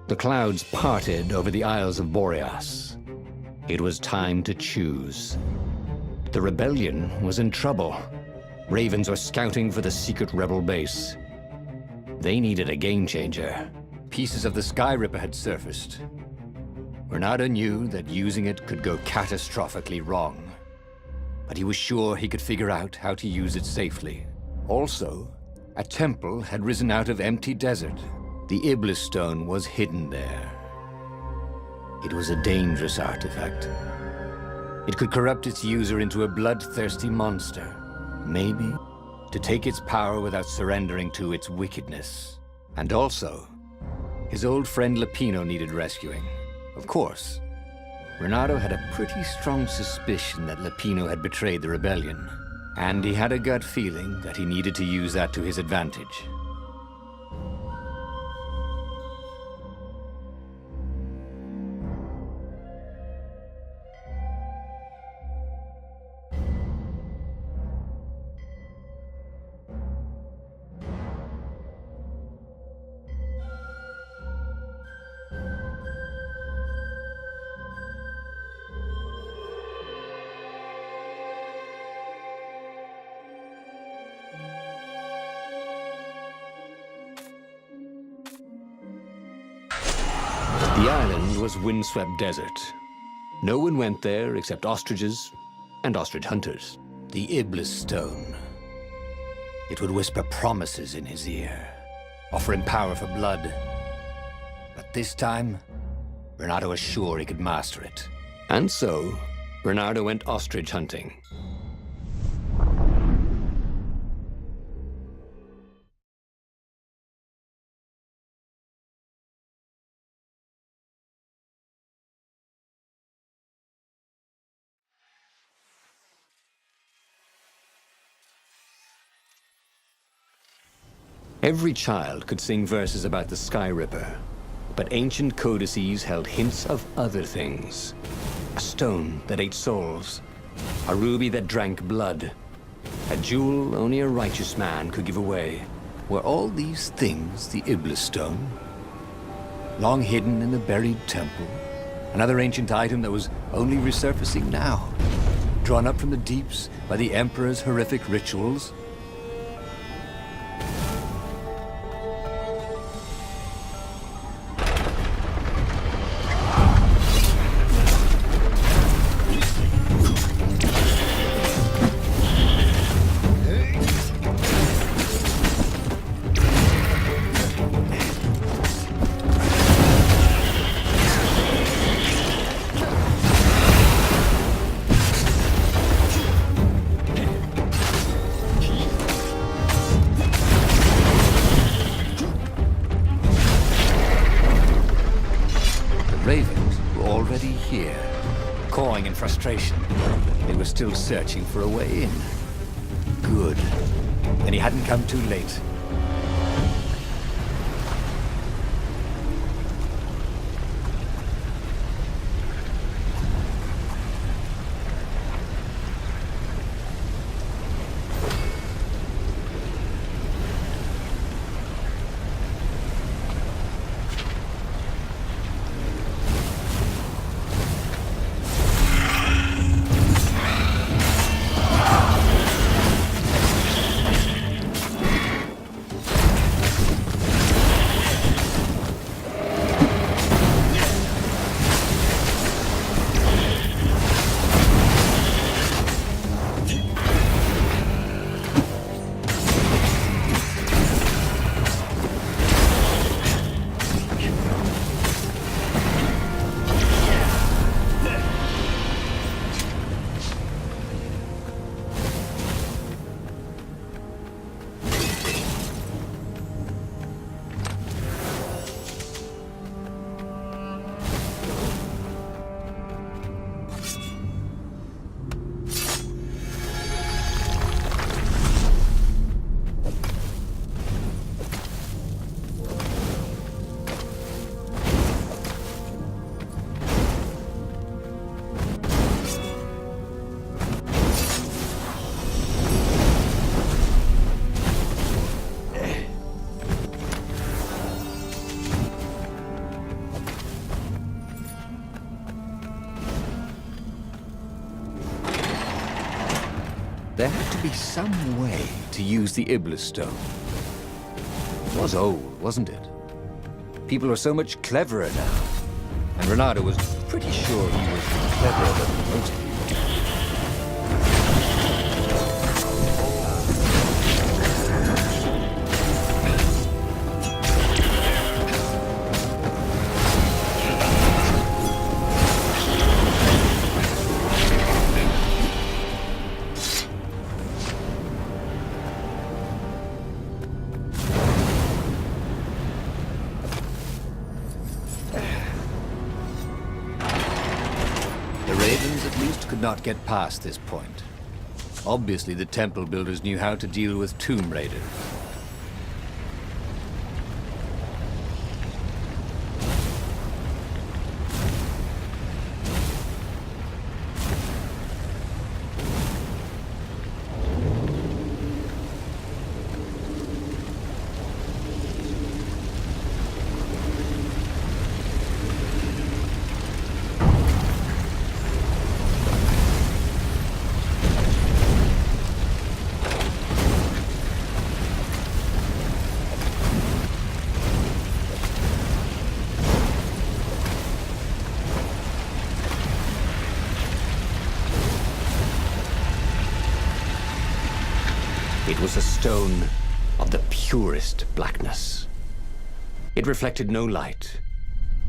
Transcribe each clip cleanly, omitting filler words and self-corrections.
The clouds parted over the Isles of Boreas. It was time to choose. The rebellion was in trouble. Ravens were scouting for the secret rebel base. They needed a game changer. Pieces of the Sky Ripper had surfaced. Bernardo knew that using it could go catastrophically wrong, but he was sure he could figure out how to use it safely. Also, a temple had risen out of empty desert. The Iblis Stone was hidden there. It was a dangerous artifact. It could corrupt its user into a bloodthirsty monster, maybe to take its power without surrendering to its wickedness. And also, his old friend Lupino needed rescuing. Of course, Bernardo had a pretty strong suspicion that Lupino had betrayed the rebellion, and he had a gut feeling that he needed to use that to his advantage. The island was windswept desert. No one went there except ostriches and ostrich hunters. The Iblis Stone. It would whisper promises in his ear, offer him power for blood. But this time, Bernardo was sure he could master it. And so, Bernardo went ostrich hunting. Every child could sing verses about the Sky Ripper, but ancient codices held hints of other things. A stone that ate souls, a ruby that drank blood, a jewel only a righteous man could give away. Were all these things the Iblis Stone? Long hidden in a buried temple? Another ancient item that was only resurfacing now? Drawn up from the deeps by the Emperor's horrific rituals? Ravens were already here, cawing in frustration. They were still searching for a way in. Good. Then he hadn't come too late. to be some way to use the Iblis Stone. It was old, wasn't it? People are so much cleverer now. And Renato was pretty sure he was cleverer than most people. Could not get past this point. Obviously, the temple builders knew how to deal with Tomb Raiders. It was a stone of the purest blackness. It reflected no light,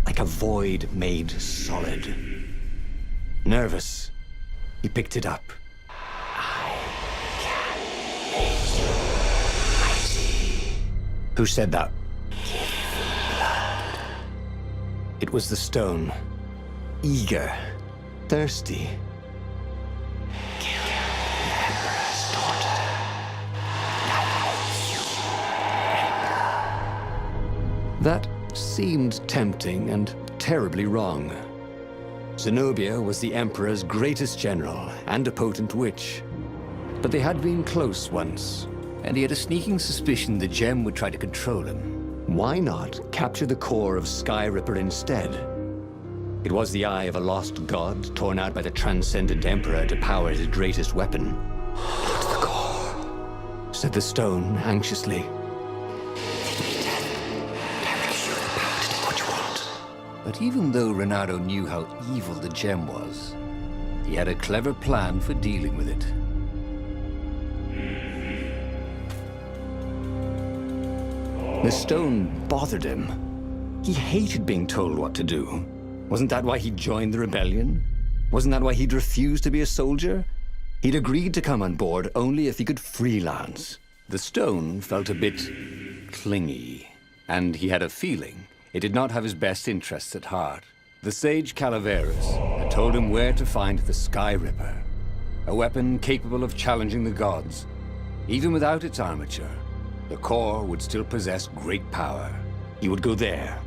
like a void made solid. Nervous, he picked it up. I can make you mighty. Who said that? Give me blood. It was the stone, eager, thirsty. That seemed tempting and terribly wrong. Zenobia was the Emperor's greatest general and a potent witch. But they had been close once, and he had a sneaking suspicion the gem would try to control him. Why not capture the core of Sky Ripper instead? It was the eye of a lost god torn out by the transcendent Emperor to power his greatest weapon. Not the core, said the stone anxiously. But even though Renato knew how evil the gem was, he had a clever plan for dealing with it. The stone bothered him. He hated being told what to do. Wasn't that why he joined the rebellion? Wasn't that why he'd refused to be a soldier? He'd agreed to come on board only if he could freelance. The stone felt a bit clingy, and he had a feeling it did not have his best interests at heart. The sage Calaveras had told him where to find the Sky Ripper, a weapon capable of challenging the gods. Even without its armature, the core would still possess great power. He would go there.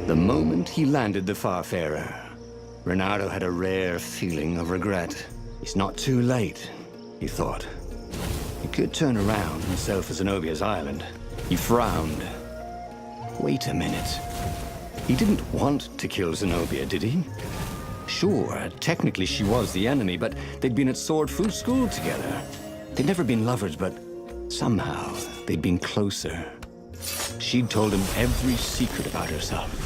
The moment he landed the Farfarer, Renato had a rare feeling of regret. It's not too late, he thought. He could turn around and sail for Zenobia's island. He frowned. Wait a minute. He didn't want to kill Zenobia, did he? Sure, technically she was the enemy, but they'd been at Sword Fu school together. They'd never been lovers, but somehow they'd been closer. She'd told him every secret about herself.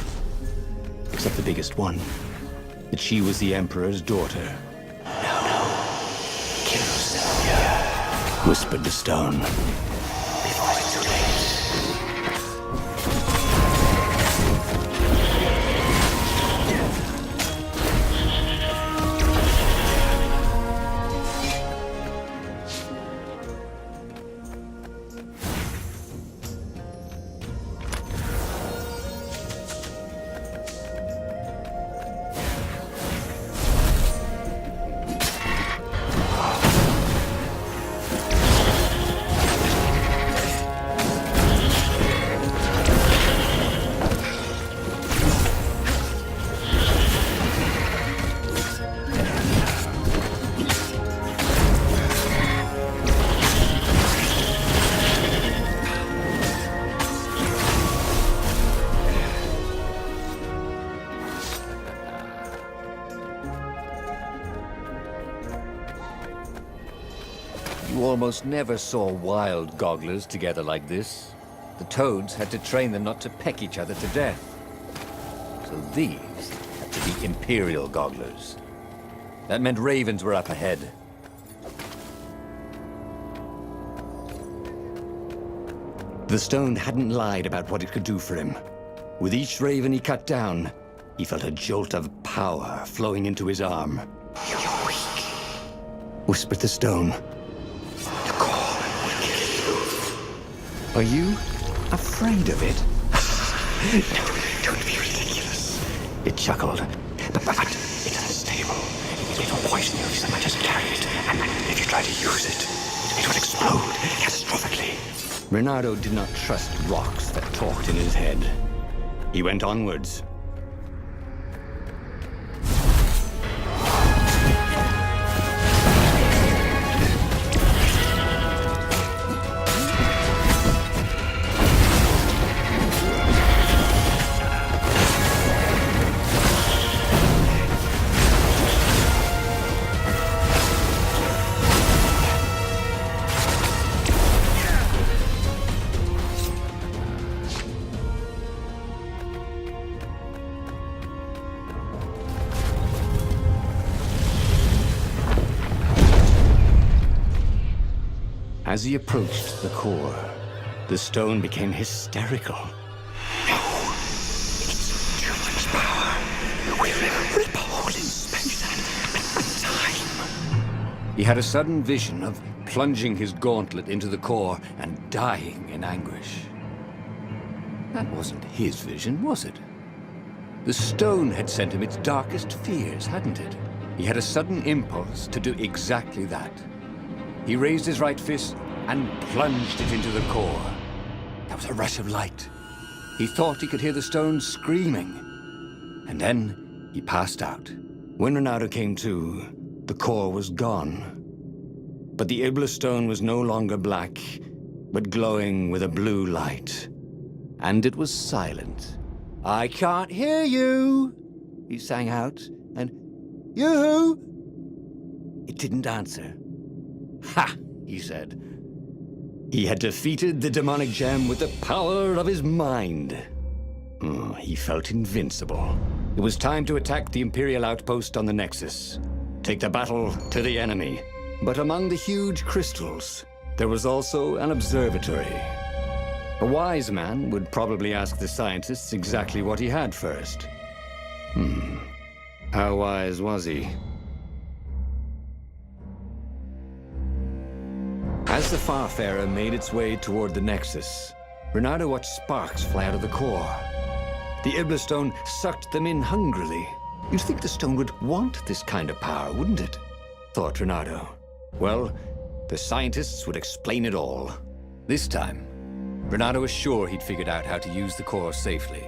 Except the biggest one, that she was the Emperor's daughter. No, kill Zenobia, whispered the stone, before it's too late. You almost never saw wild gogglers together like this. The toads had to train them not to peck each other to death. So these had to be Imperial gogglers. That meant ravens were up ahead. The stone hadn't lied about what it could do for him. With each raven he cut down, he felt a jolt of power flowing into his arm. "You're weak," whispered the stone. "The core will kill you." "Are you afraid of it?" "No, don't be ridiculous," it chuckled. But it's unstable. It will poison you if so much as carry it. And if you try to use it, it will explode catastrophically. Reynardo did not trust rocks that talked in his head. He went onwards. As he approached the core, the stone became hysterical. "No, it's too much power. We'll rip a hole in space and time." He had a sudden vision of plunging his gauntlet into the core and dying in anguish. That wasn't his vision, was it? The stone had sent him its darkest fears, hadn't it? He had a sudden impulse to do exactly that. He raised his right fist and plunged it into the core. There was a rush of light. He thought he could hear the stone screaming. And then he passed out. When Reynardo came to, the core was gone. But the Iblis stone was no longer black, but glowing with a blue light. And it was silent. "I can't hear you," he sang out, and "You?" It didn't answer. "Ha!" he said. He had defeated the demonic gem with the power of his mind. He felt invincible. It was time to attack the Imperial outpost on the Nexus. Take the battle to the enemy. But among the huge crystals, there was also an observatory. A wise man would probably ask the scientists exactly what he had first. How wise was he? As the Farfarer made its way toward the Nexus, Reynardo watched sparks fly out of the core. The Iblis stone sucked them in hungrily. You'd think the stone would want this kind of power, wouldn't it? Thought Reynardo. Well, the scientists would explain it all. This time, Reynardo was sure he'd figured out how to use the core safely.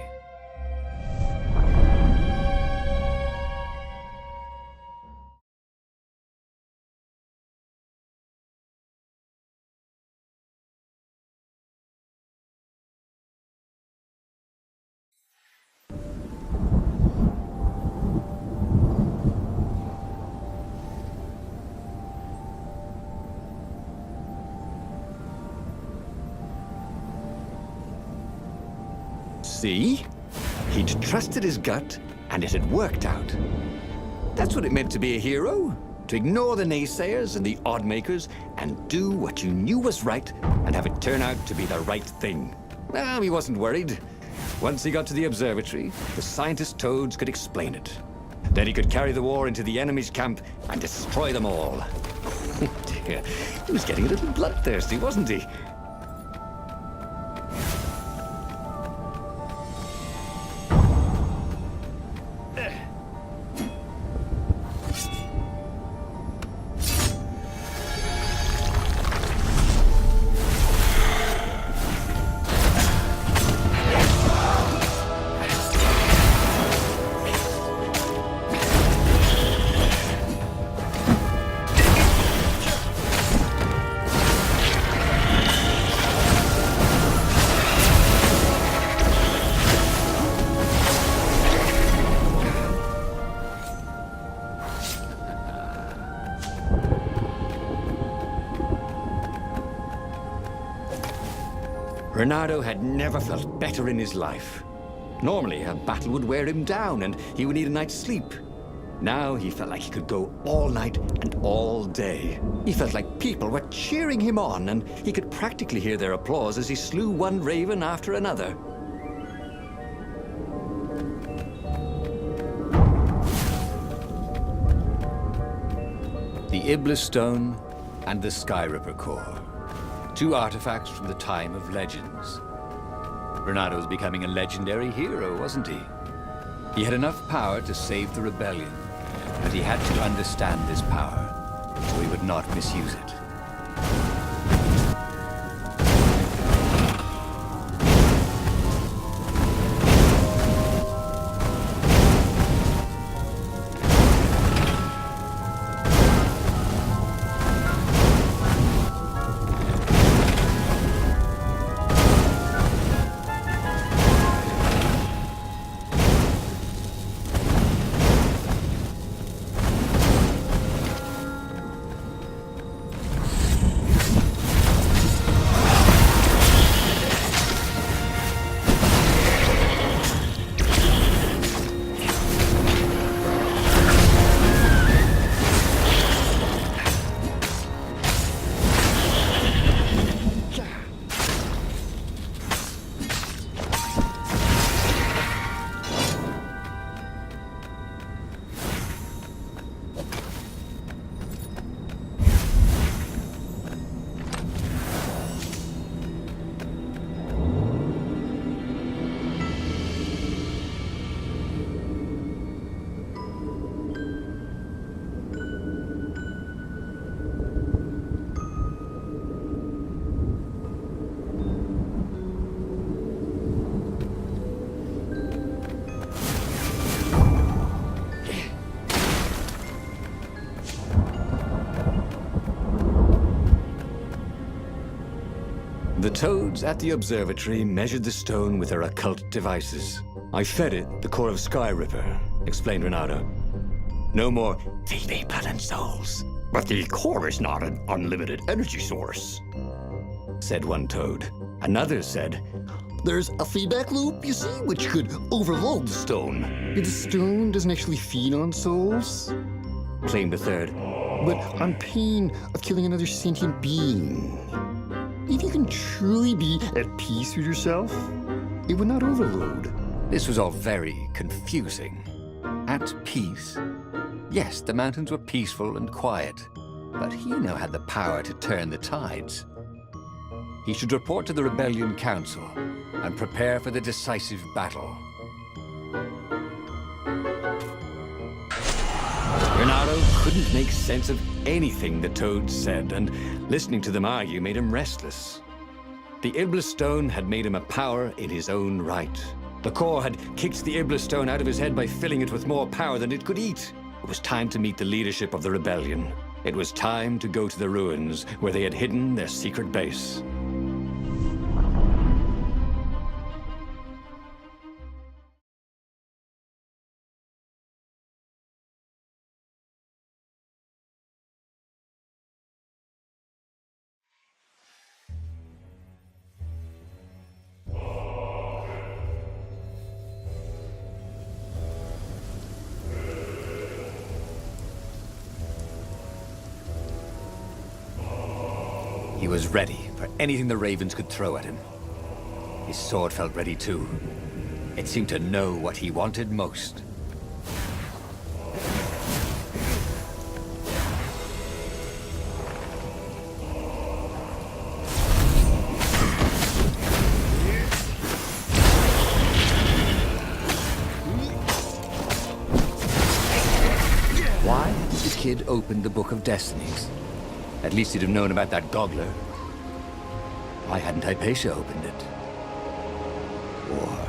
See? He'd trusted his gut, and it had worked out. That's what it meant to be a hero. To ignore the naysayers and the odd-makers, and do what you knew was right, and have it turn out to be the right thing. Well, he wasn't worried. Once he got to the observatory, the scientist toads could explain it. Then he could carry the war into the enemy's camp and destroy them all. Oh dear, he was getting a little bloodthirsty, wasn't he? Reynardo had never felt better in his life. Normally, a battle would wear him down and he would need a night's sleep. Now he felt like he could go all night and all day. He felt like people were cheering him on, and he could practically hear their applause as he slew one raven after another. The Iblis Stone and the Skyripper Core. Two artifacts from the time of legends. Reynardo was becoming a legendary hero, wasn't he? He had enough power to save the rebellion, but he had to understand this power, so he would not misuse it. The toads at the observatory measured the stone with their occult devices. I fed it the core of Skyripper, explained Reynardo. No more feed me blood and souls. But the core is not an unlimited energy source, said one toad. Another said, there's a feedback loop, you see, which could overload the stone. The stone doesn't actually feed on souls, claimed a third, but on pain of killing another sentient being. If you can truly be at peace with yourself, it would not overload. This was all very confusing. At peace? Yes, the mountains were peaceful and quiet, but he now had the power to turn the tides. He should report to the Rebellion Council and prepare for the decisive battle. Reynardo couldn't make sense of anything the toads said, and listening to them argue made him restless. The Iblis Stone had made him a power in his own right. The core had kicked the Iblis Stone out of his head by filling it with more power than it could eat. It was time to meet the leadership of the rebellion. It was time to go to the ruins where they had hidden their secret base. He was ready for anything the ravens could throw at him. His sword felt ready too. It seemed to know what he wanted most. Why had the kid opened the Book of Destinies? At least he'd have known about that goggler. Why hadn't Hypatia opened it? War.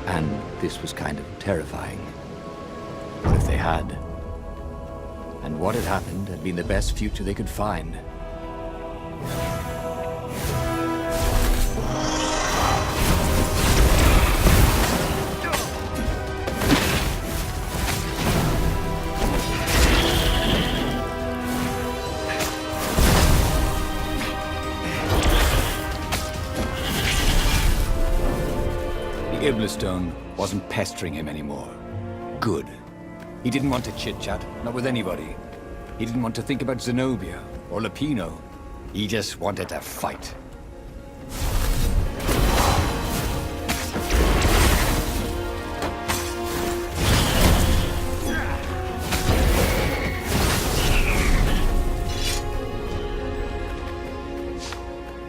And this was kind of terrifying. What if they had? And what had happened had been the best future they could find. Hammerstone wasn't pestering him anymore. Good. He didn't want to chit-chat, not with anybody. He didn't want to think about Zenobia or Lapino. He just wanted to fight.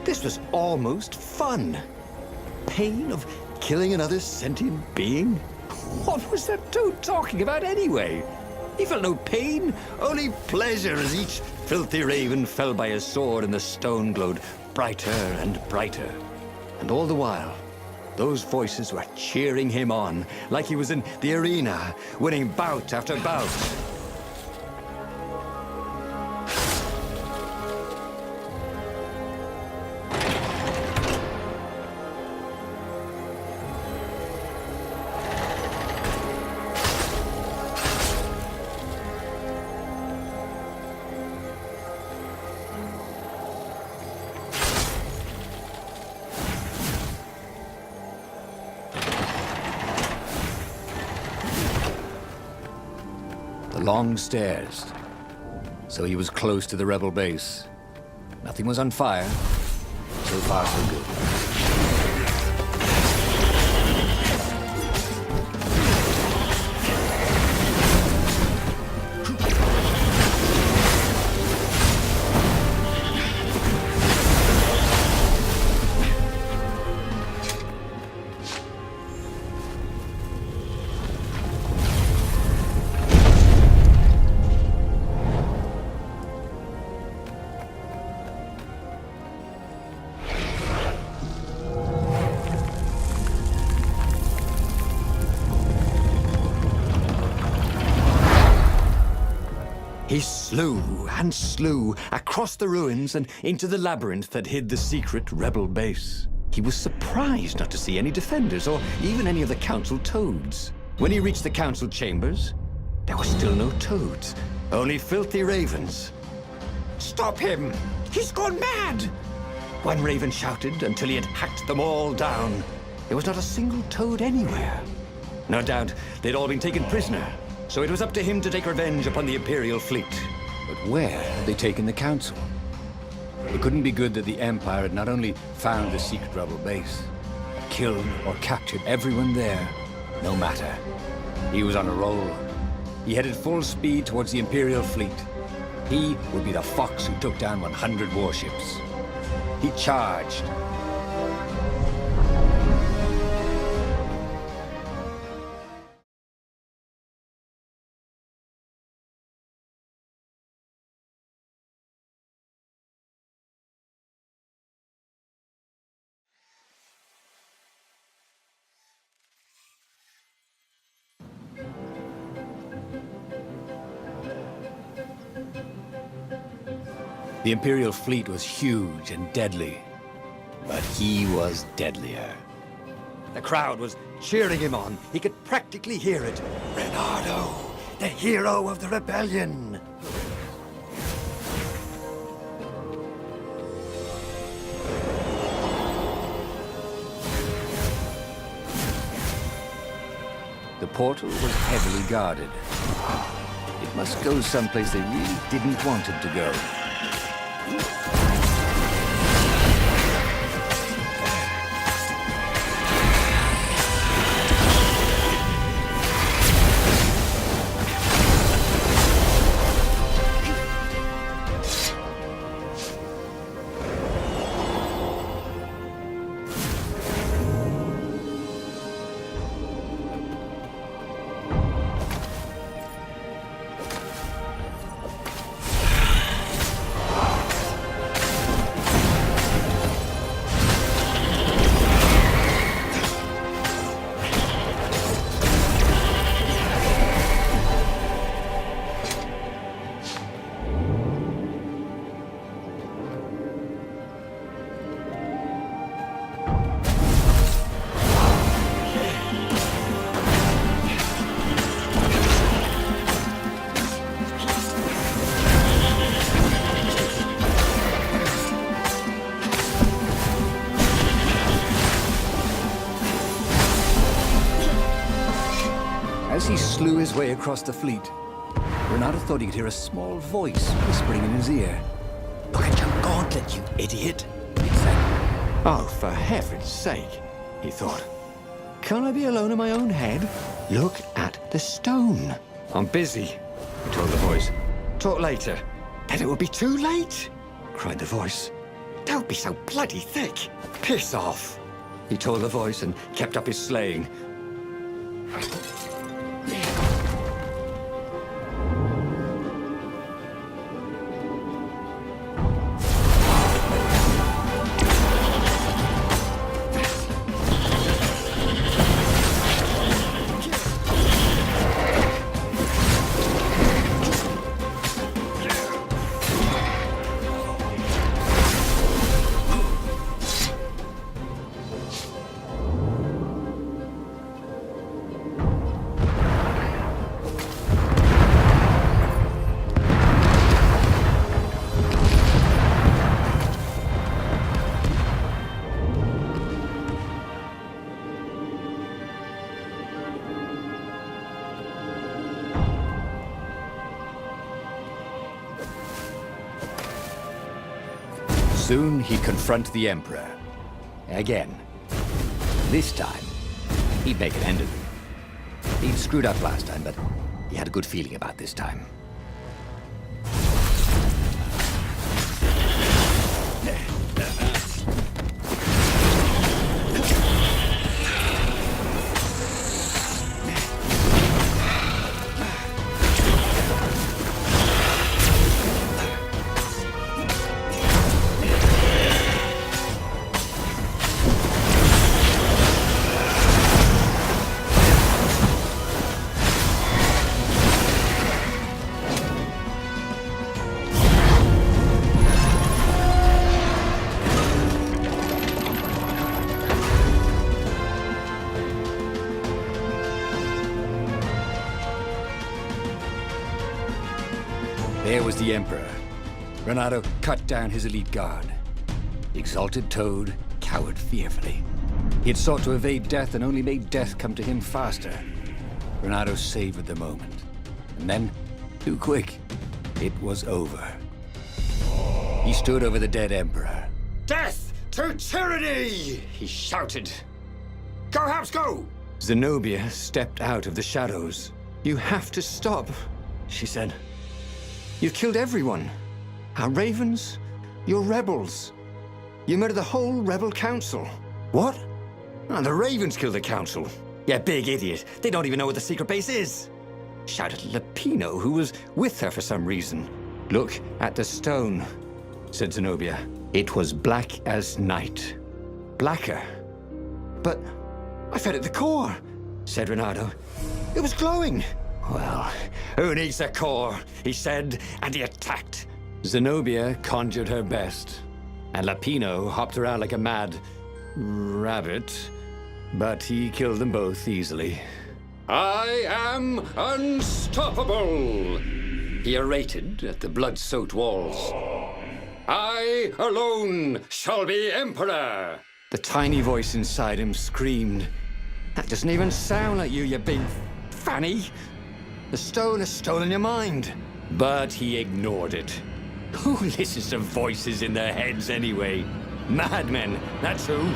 This was almost fun. Pain of killing another sentient being? What was that toad talking about anyway? He felt no pain, only pleasure as each filthy raven fell by his sword and the stone glowed brighter and brighter. And all the while, those voices were cheering him on, like he was in the arena, winning bout after bout. The long stairs. So he was close to the rebel base. Nothing was on fire. So far, so good. He slew and slew across the ruins and into the labyrinth that hid the secret rebel base. He was surprised not to see any defenders or even any of the council toads. When he reached the council chambers, there were still no toads, only filthy ravens. "Stop him! He's gone mad!" one raven shouted until he had hacked them all down. There was not a single toad anywhere. No doubt they'd all been taken prisoner. So it was up to him to take revenge upon the Imperial fleet. But where had they taken the council? It couldn't be good that the Empire had not only found the secret rebel base, but killed or captured everyone there, no matter. He was on a roll. He headed full speed towards the Imperial fleet. He would be the fox who took down 100 warships. He charged. The Imperial fleet was huge and deadly, but he was deadlier. The crowd was cheering him on. He could practically hear it. Reynardo, the hero of the rebellion. The portal was heavily guarded. It must go someplace they really didn't want it to go. As he slew his way across the fleet, Renato thought he could hear a small voice whispering in his ear. Look at your gauntlet, you idiot, he said. Oh, for heaven's sake, he thought. Can't I be alone in my own head? Look at the stone. I'm busy, he told the voice. Talk later. Then it will be too late, cried the voice. Don't be so bloody thick. Piss off, he told the voice and kept up his slaying. Soon he'd confront the Emperor. Again. This time, he'd make an end of him. He'd screwed up last time, but he had a good feeling about this time. There was the Emperor. Renato cut down his elite guard. The exalted Toad cowered fearfully. He had sought to evade death and only made death come to him faster. Renato savored the moment. And then, too quick, it was over. He stood over the dead Emperor. Death to tyranny, he shouted. Go, House, go! Zenobia stepped out of the shadows. You have to stop, she said. You've killed everyone. Our ravens, your rebels. You murdered the whole rebel council. What? Oh, the ravens killed the council. You big idiot. They don't even know what the secret base is. Shouted Lapino, who was with her for some reason. Look at the stone, said Zenobia. It was black as night. Blacker. But I fed it the core, said Renato. It was glowing. Well, who needs a core, he said, and he attacked. Zenobia conjured her best, and Lapino hopped around like a mad rabbit, but he killed them both easily. I am unstoppable, he orated at the blood-soaked walls. I alone shall be emperor. The tiny voice inside him screamed, that doesn't even sound like you big fanny. The stone has stolen your mind. But he ignored it. Who listens to voices in their heads anyway? Madmen, that's who.